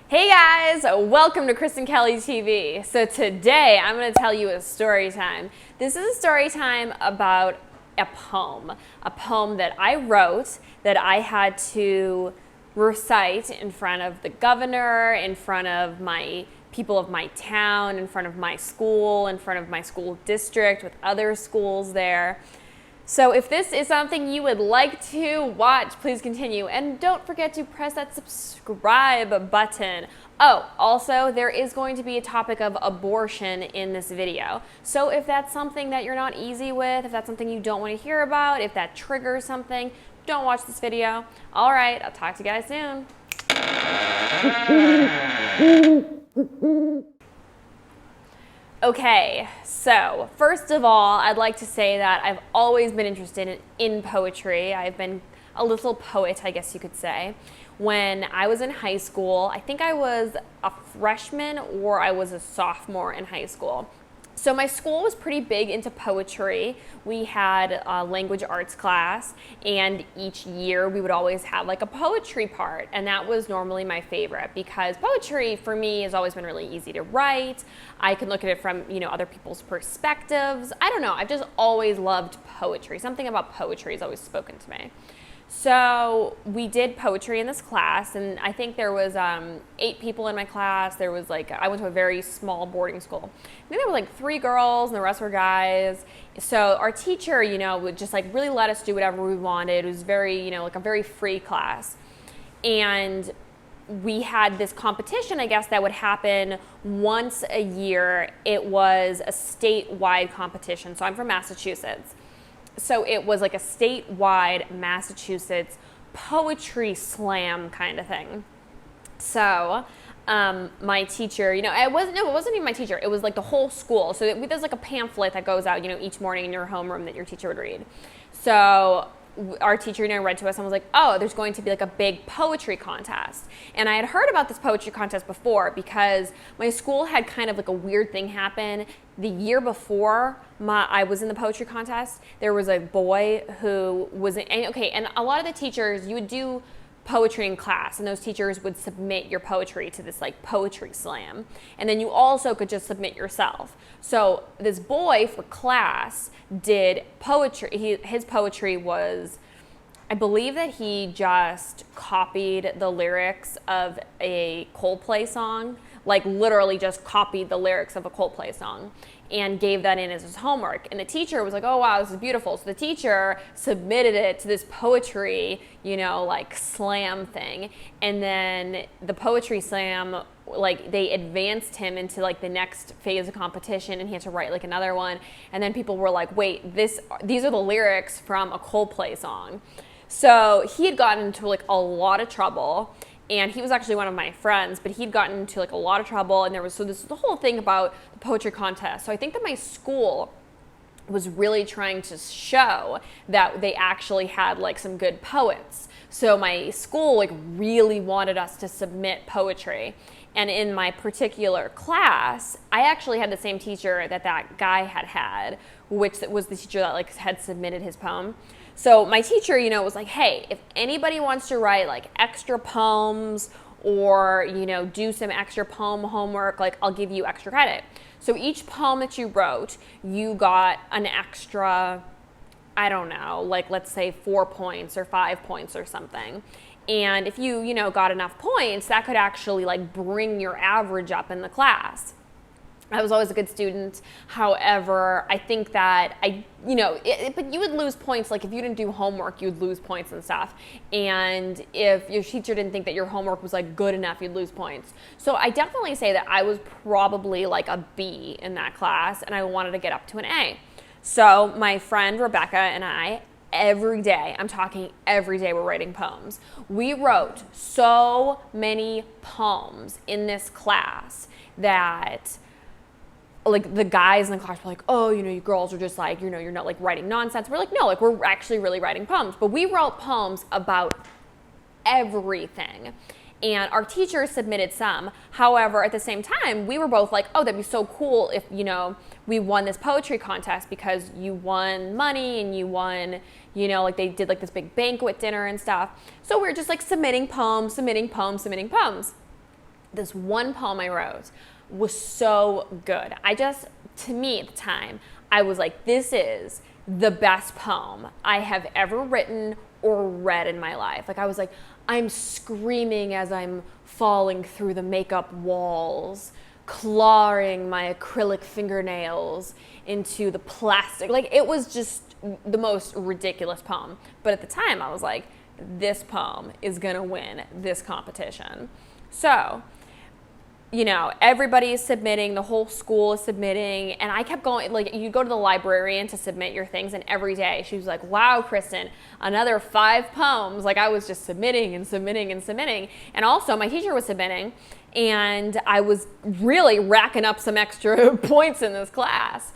Hey guys, welcome to KristenKellyTV. So today I'm going to tell you a story time. This is a story time about a poem that I wrote that I had to recite in front of the governor, in front of my people of my town, in front of my school, in front of my school district with other schools there. So if this is something you would like to watch, please continue. And don't forget to press that subscribe button. Oh, also, there is going to be a topic of abortion in this video. So if that's something that you're not easy with, if that's something you don't want to hear about, if that triggers something, don't watch this video. All right, I'll talk to you guys soon. Okay, so first of all, I'd like to say that I've always been interested in poetry. I've been a little poet, I guess you could say. When I was in high school, I think I was a freshman or I was a sophomore in high school. So my school was pretty big into poetry. We had a language arts class, and each year we would always have like a poetry part, and that was normally my favorite because poetry for me has always been really easy to write. I can look at it from, other people's perspectives. I don't know, I've just always loved poetry. Something about poetry has always spoken to me. So we did poetry in this class, and I think there was 8 people in my class. There was I went to a very small boarding school. I think there were 3 girls and the rest were guys. So our teacher, would just really let us do whatever we wanted. It was very, a very free class. And we had this competition, I guess, that would happen once a year. It was a statewide competition. So I'm from Massachusetts. So it was like a statewide Massachusetts poetry slam kind of thing. So my teacher, it wasn't even my teacher. It was the whole school. So there's a pamphlet that goes out, each morning in your homeroom that your teacher would read. So our teacher, read to us and was like, oh, there's going to be a big poetry contest. And I had heard about this poetry contest before because my school had kind of a weird thing happen. The year before I was in the poetry contest, there was a boy who was, and a lot of the teachers, you would do poetry in class, and those teachers would submit your poetry to this poetry slam. And then you also could just submit yourself. So this boy for class did poetry. His poetry was, I believe that he just copied the lyrics of a Coldplay song, literally just copied the lyrics of a Coldplay song and gave that in as his homework. And the teacher was like, oh wow, this is beautiful. So the teacher submitted it to this poetry, slam thing. And then the poetry slam, they advanced him into the next phase of competition, and he had to write another one. And then people were like, wait, these are the lyrics from a Coldplay song. So he had gotten into a lot of trouble. And he was actually one of my friends, but he'd gotten into a lot of trouble, and this is the whole thing about the poetry contest. So I think that my school was really trying to show that they actually had some good poets. So my school really wanted us to submit poetry. And in my particular class, I actually had the same teacher that guy had, which was the teacher that had submitted his poem. So my teacher, was like, hey, if anybody wants to write extra poems or, do some extra poem homework, I'll give you extra credit. So each poem that you wrote, you got an extra, I don't know, let's say 4 points or 5 points or something. And if you, got enough points, that could actually bring your average up in the class. I was always a good student. However, I think that but you would lose points. If you didn't do homework, you'd lose points and stuff. And if your teacher didn't think that your homework was good enough, you'd lose points. So I definitely say that I was probably a B in that class, and I wanted to get up to an A. So my friend Rebecca and I, every day, I'm talking every day, we're writing poems. We wrote so many poems in this class that the guys in the class were like, oh, you girls are just you're not writing nonsense. We're like, no, we're actually really writing poems. But we wrote poems about everything. And our teacher submitted some. However, at the same time, we were both like, oh, that'd be so cool if, we won this poetry contest because you won money and you won, they did this big banquet dinner and stuff. So we were just submitting poems. this one poem I wrote was so good. To me at the time, I was like, this is the best poem I have ever written or read in my life. Like I was like, I'm screaming as I'm falling through the makeup walls, clawing my acrylic fingernails into the plastic. Like it was just the most ridiculous poem. But at the time I was like, this poem is gonna win this competition. So, you know, everybody is submitting, the whole school is submitting, and I kept going, like, you go to the librarian to submit your things, and every day she was like, wow, Kristen, another 5 poems. Like, I was just submitting and submitting and submitting. And also, my teacher was submitting, and I was really racking up some extra points in this class.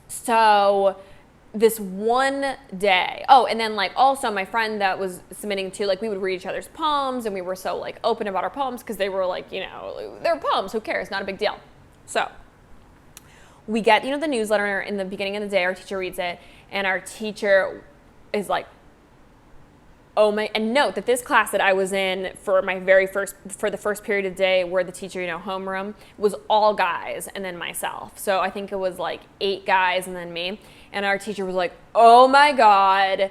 So this one day, and then like also my friend that was submitting too, like we would read each other's poems, and we were so like open about our poems because they were like, you know, they're poems, who cares, not a big deal. So we get, you know, the newsletter in the beginning of the day, our teacher reads it, and our teacher is like, and note that this class that I was in for the first period of the day where the teacher, you know, homeroom, was all guys and then myself. So I think it was like 8 guys and then me. And our teacher was like, oh my God,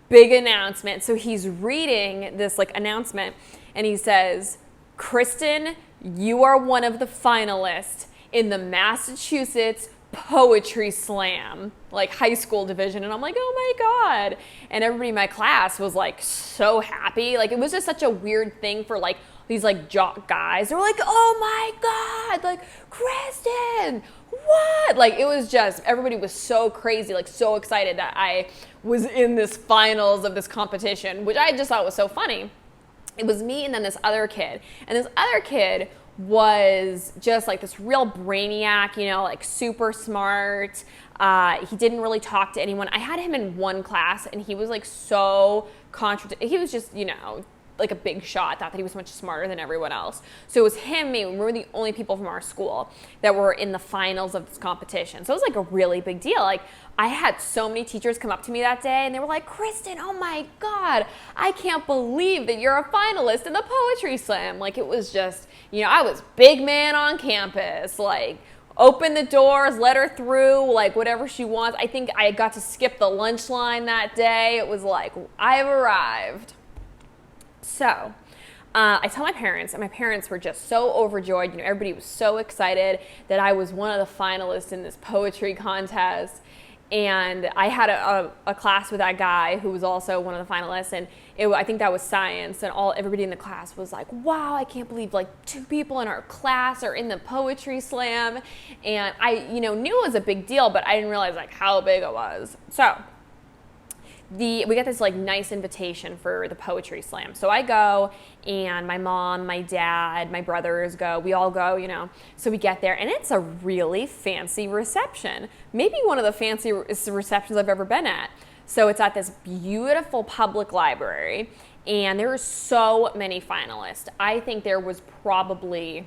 big announcement. So he's reading this like announcement and he says, Kristen, you are one of the finalists in the Massachusetts Poetry Slam, like high school division. And I'm like, oh my God. And everybody in my class was like so happy. Like it was just such a weird thing for like these like jock guys. They were like, oh my God, like Kristen, what? Like it was just, everybody was so crazy, like so excited that I was in this finals of this competition, which I just thought was so funny. It was me and then this other kid. And this other kid was just like this real brainiac, you know, like super smart. He didn't really talk to anyone. I had him in one class and he was like so he was just, you know, like a big shot, thought that he was much smarter than everyone else. So it was him, me, we were the only people from our school that were in the finals of this competition. So it was like a really big deal. Like I had so many teachers come up to me that day and they were like, Kristen, oh my God, I can't believe that you're a finalist in the Poetry Slam. Like it was just, you know, I was big man on campus, like open the doors, let her through, like whatever she wants. I think I got to skip the lunch line that day. It was like, I've arrived. So I tell my parents, and my parents were just so overjoyed. You know, everybody was so excited that I was one of the finalists in this poetry contest. And I had a class with that guy who was also one of the finalists, and I think that was science, and everybody in the class was like, wow, I can't believe like 2 people in our class are in the Poetry Slam. And I, you know, knew it was a big deal, but I didn't realize like how big it was. So we get this like nice invitation for the Poetry Slam. So I go, and my mom, my dad, my brothers go, we all go, you know. So we get there and it's a really fancy reception. Maybe one of the fanciest receptions I've ever been at. So it's at this beautiful public library and there were so many finalists. I think there was probably,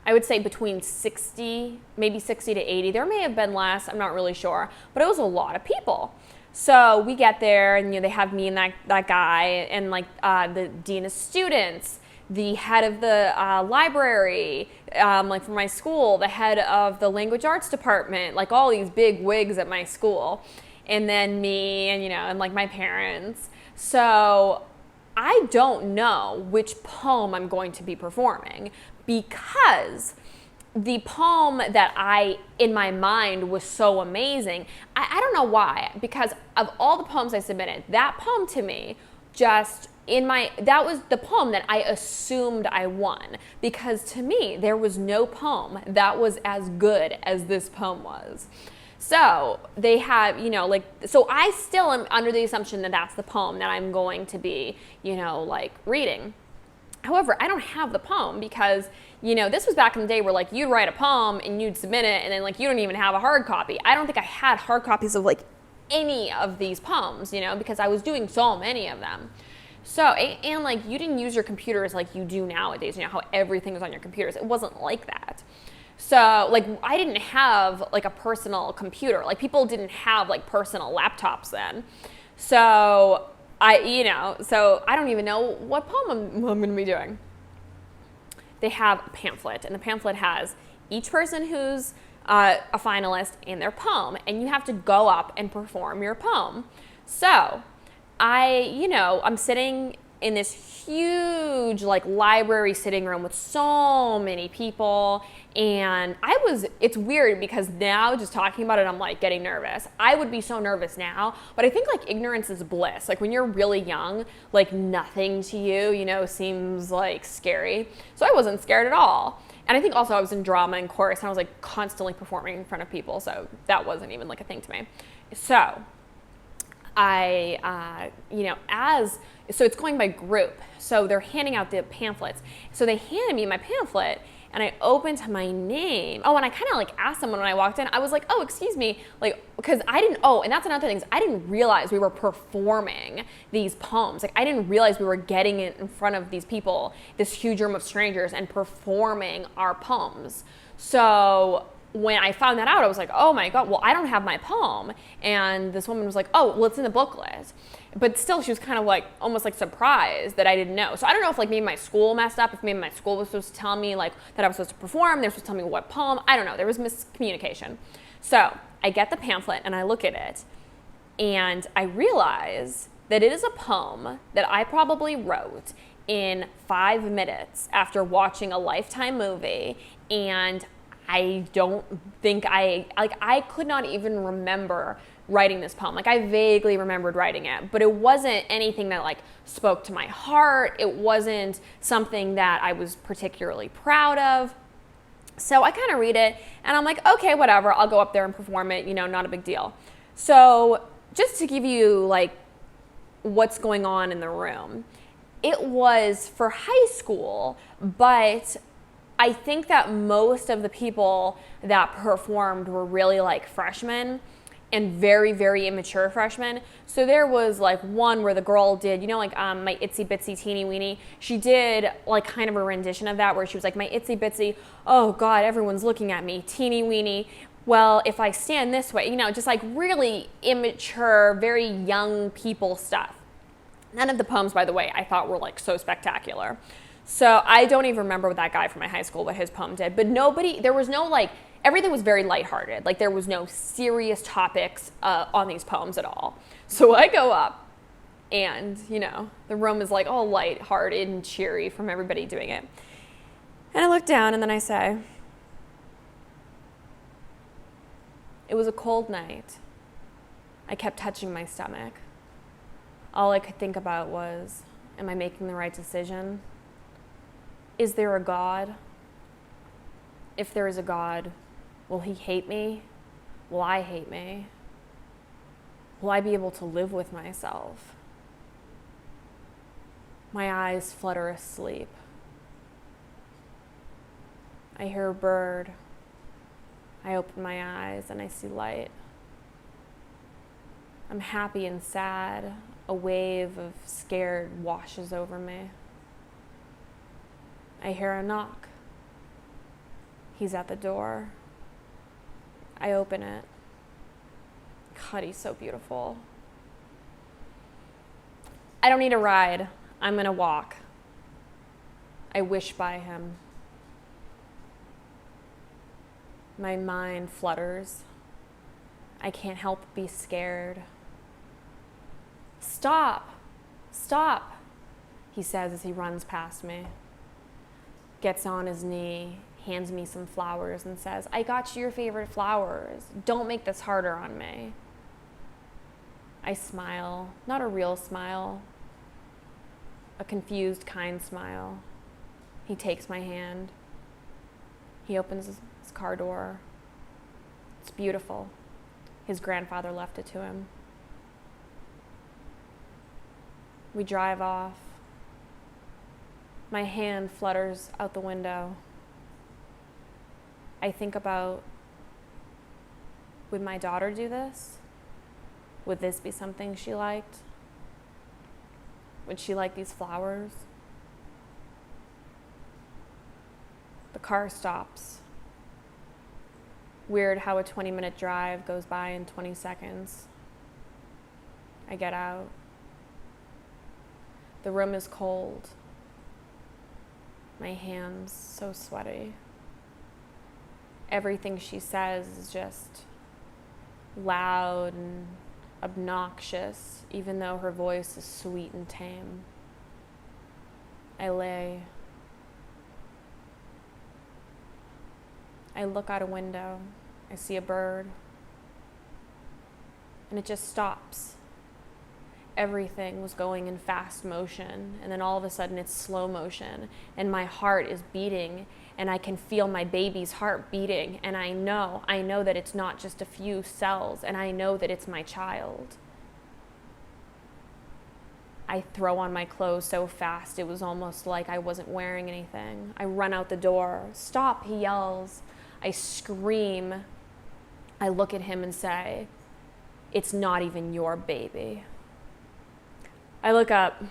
I would say between 60, maybe 60 to 80. There may have been less, I'm not really sure, but it was a lot of people. So we get there and, you know, they have me and that guy and like the dean of students, the head of the library, like from my school, the head of the language arts department, like all these big wigs at my school, and then me and, you know, and like my parents. So I don't know which poem I'm going to be performing because the poem that in my mind was so amazing. I don't know why, because of all the poems I submitted, that poem to me just that was the poem that I assumed I won, because to me, there was no poem that was as good as this poem was. So they have, you know, like, so I still am under the assumption that that's the poem that I'm going to be, you know, like reading. However, I don't have the poem because, you know, this was back in the day where like you'd write a poem and you'd submit it and then like you don't even have a hard copy. I don't think I had hard copies of like any of these poems, you know, because I was doing so many of them. So, and like you didn't use your computers like you do nowadays, you know, how everything is on your computers. It wasn't like that. So like I didn't have like a personal computer. Like people didn't have like personal laptops then. So I don't even know what poem I'm going to be doing. they have a pamphlet, and the pamphlet has each person who's a finalist and their poem, and you have to go up and perform your poem. So I'm sitting in this huge library sitting room with so many people, and it's weird because now just talking about it, I'm getting nervous. I would be so nervous now, but I think ignorance is bliss. When you're really young, nothing to you, seems scary. So I wasn't scared at all. And I think also I was in drama and chorus, and I was constantly performing in front of people, so that wasn't even a thing to me. So so it's going by group. So they're handing out the pamphlets. So they handed me my pamphlet, and I opened to my name. Oh, and I kind of asked someone when I walked in, I was oh, excuse me, because I didn't, and that's another thing, is I didn't realize we were performing these poems. I didn't realize we were getting it in front of these people, this huge room of strangers, and performing our poems. So when I found that out, I was oh my God, well, I don't have my poem. And this woman was oh, well, it's in the booklet. But still, she was kind of almost surprised that I didn't know. So I don't know if maybe my school messed up, if maybe my school was supposed to tell me that I was supposed to perform, they were supposed to tell me what poem. I don't know. There was miscommunication. So I get the pamphlet and I look at it, and I realize that it is a poem that I probably wrote in 5 minutes after watching a Lifetime movie, and I don't think I could not even remember writing this poem. I vaguely remembered writing it, but it wasn't anything that spoke to my heart. It wasn't something that I was particularly proud of. So I kind of read it, and I'm okay, whatever, I'll go up there and perform it, not a big deal. So just to give you what's going on in the room, it was for high school, but I think that most of the people that performed were really freshmen, and very, very immature freshmen. So there was one where the girl did, my itsy bitsy teeny weeny. She did kind of a rendition of that where she was my itsy bitsy, oh God, everyone's looking at me, teeny weeny. Well, if I stand this way, just really immature, very young people stuff. None of the poems, by the way, I thought were so spectacular. So I don't even remember what that guy from my high school, what his poem did, but there was no everything was very lighthearted. There was no serious topics on these poems at all. So I go up, and the room is all lighthearted and cheery from everybody doing it. And I look down, and then I say, it was a cold night. I kept touching my stomach. All I could think about was, am I making the right decision? Is there a God? If there is a God, will he hate me? Will I hate me? Will I be able to live with myself? My eyes flutter asleep. I hear a bird. I open my eyes and I see light. I'm happy and sad. A wave of scared washes over me. I hear a knock. He's at the door. I open it. God, he's so beautiful. I don't need a ride. I'm gonna walk. I wish by him. My mind flutters. I can't help but be scared. Stop, stop, he says as he runs past me. Gets on his knee, hands me some flowers and says, I got you your favorite flowers. Don't make this harder on me. I smile, not a real smile, a confused, kind smile. He takes my hand. He opens his car door. It's beautiful. His grandfather left it to him. We drive off. My hand flutters out the window. I think about, would my daughter do this? Would this be something she liked? Would she like these flowers? The car stops. Weird how a 20-minute drive goes by in 20 seconds. I get out. The room is cold. My hands so sweaty. Everything she says is just loud and obnoxious, even though her voice is sweet and tame. I look out a window. I see a bird. And it just stops. Everything was going in fast motion, and then all of a sudden it's slow motion, and my heart is beating, and I can feel my baby's heart beating, and I know that it's not just a few cells, and I know that it's my child. I throw on my clothes so fast, it was almost like I wasn't wearing anything. I run out the door. "Stop," he yells. I scream. I look at him and say, "It's not even your baby." I look up,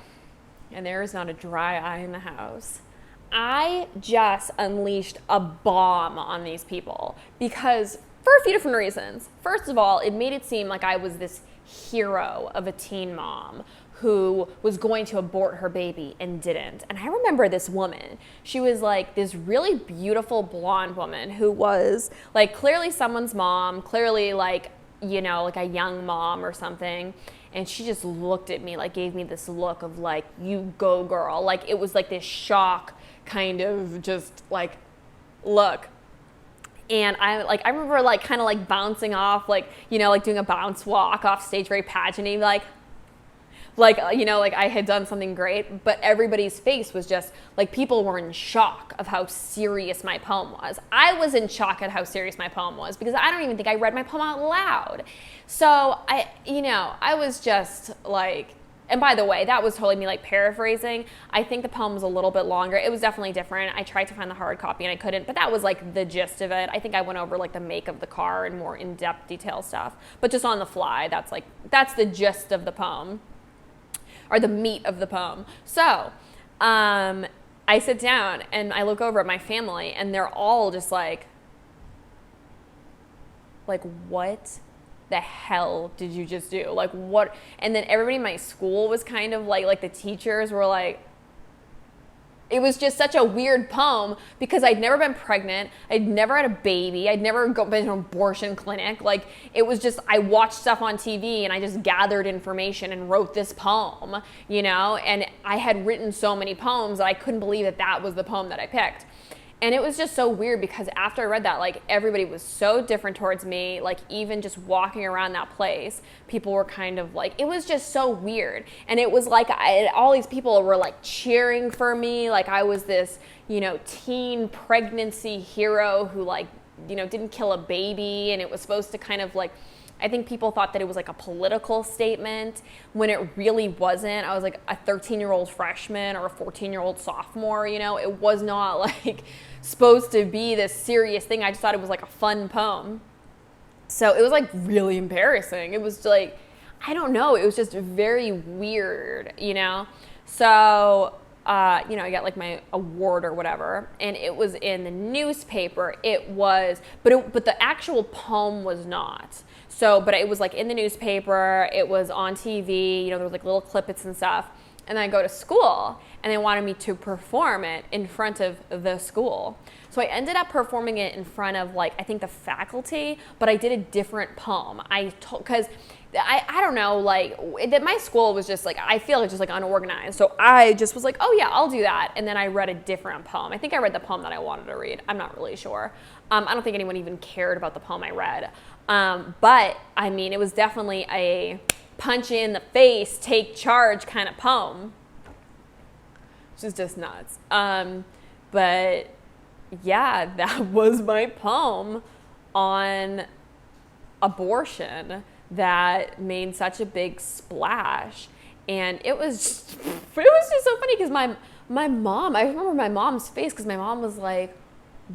and there is not a dry eye in the house. I just unleashed a bomb on these people because, for a few different reasons. First of all, it made it seem like I was this hero of a teen mom who was going to abort her baby and didn't. And I remember this woman. She was like this really beautiful blonde woman who was like clearly someone's mom, clearly like, you know, like a young mom or something. And she just looked at me, like gave me this look of like, "You go, girl." Like it was like this shock kind of just like look. And I remember like kind of like bouncing off, like, you know, like doing a bounce walk off stage, very pageant-y, like, you know, like I had done something great, but everybody's face was just like, people were in shock of how serious my poem was. I was in shock at how serious my poem was because I don't even think I read my poem out loud. So I was just like, and by the way, that was totally me like paraphrasing. I think the poem was a little bit longer. It was definitely different. I tried to find the hard copy and I couldn't, but that was like the gist of it. I think I went over like the make of the car and more in-depth detail stuff, but just on the fly, that's the gist of the poem. Or the meat of the poem. So, I sit down and I look over at my family and they're all just like, what the hell did you just do? Like, what? And then everybody in my school was kind of like the teachers were like, it was just such a weird poem because I'd never been pregnant. I'd never had a baby. I'd never been to an abortion clinic. Like, it was just, I watched stuff on TV and I just gathered information and wrote this poem, you know? And I had written so many poems that I couldn't believe that that was the poem that I picked. And it was just so weird because after I read that, like everybody was so different towards me. Like even just walking around that place, people were kind of like, it was just so weird. And it was like all these people were like cheering for me. Like I was this, you know, teen pregnancy hero who like, you know, didn't kill a baby. And it was supposed to kind of like, I think people thought that it was like a political statement when it really wasn't. I was like a 13-year-old freshman or a 14-year-old sophomore, you know. It was not like supposed to be this serious thing. I just thought it was like a fun poem. So it was like really embarrassing. It was like, I don't know. It was just very weird, you know. So, you know, I got like my award or whatever, and it was in the newspaper. It was, but the actual poem was not. So, but it was like in the newspaper, it was on TV, you know, there was like little clippets and stuff. And then I go to school and they wanted me to perform it in front of the school. So I ended up performing it in front of like, I think the faculty, but I did a different poem. Cause I don't know, like that my school was just like, I feel like just like unorganized. So I just was like, oh yeah, I'll do that. And then I read a different poem. I think I read the poem that I wanted to read. I'm not really sure. I don't think anyone even cared about the poem I read. But I mean, it was definitely a punch in the face, take charge kind of poem, which is just nuts. But yeah, that was my poem on abortion that made such a big splash. And it was just so funny because my mom, I remember my mom's face because my mom was like,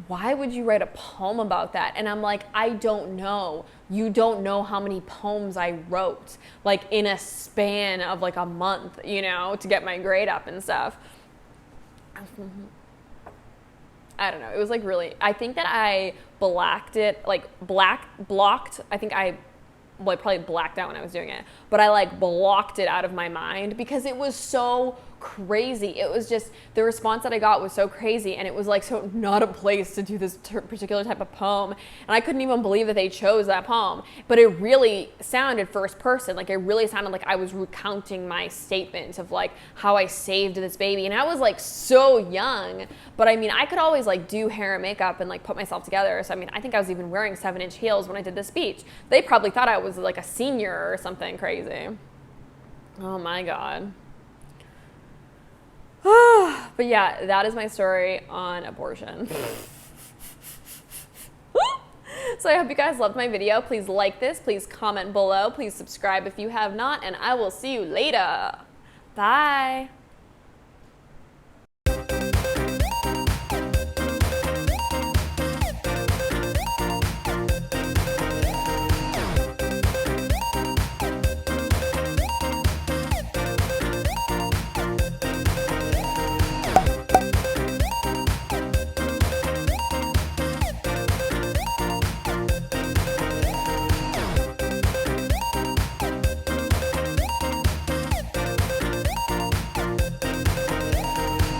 why would you write a poem about that? And I'm like, I don't know. You don't know how many poems I wrote, like in a span of like a month, you know, to get my grade up and stuff. I don't know. It was like really, I think that I blocked it, like blocked. I think I probably blacked out when I was doing it, but I like blocked it out of my mind because it was so crazy. It was just, the response that I got was so crazy, and it was like so not a place to do this particular type of poem, and I couldn't even believe that they chose that poem. But it really sounded first person, like it really sounded like I was recounting my statement of like how I saved this baby, and I was like so young, but I mean I could always like do hair and makeup and like put myself together. So I mean I think I was even wearing 7-inch heels when I did this speech. They probably thought I was like a senior or something crazy. Oh my God. But yeah, that is my story on abortion. So I hope you guys loved my video. Please like this, please comment below, please subscribe if you have not, and I will see you later. Bye.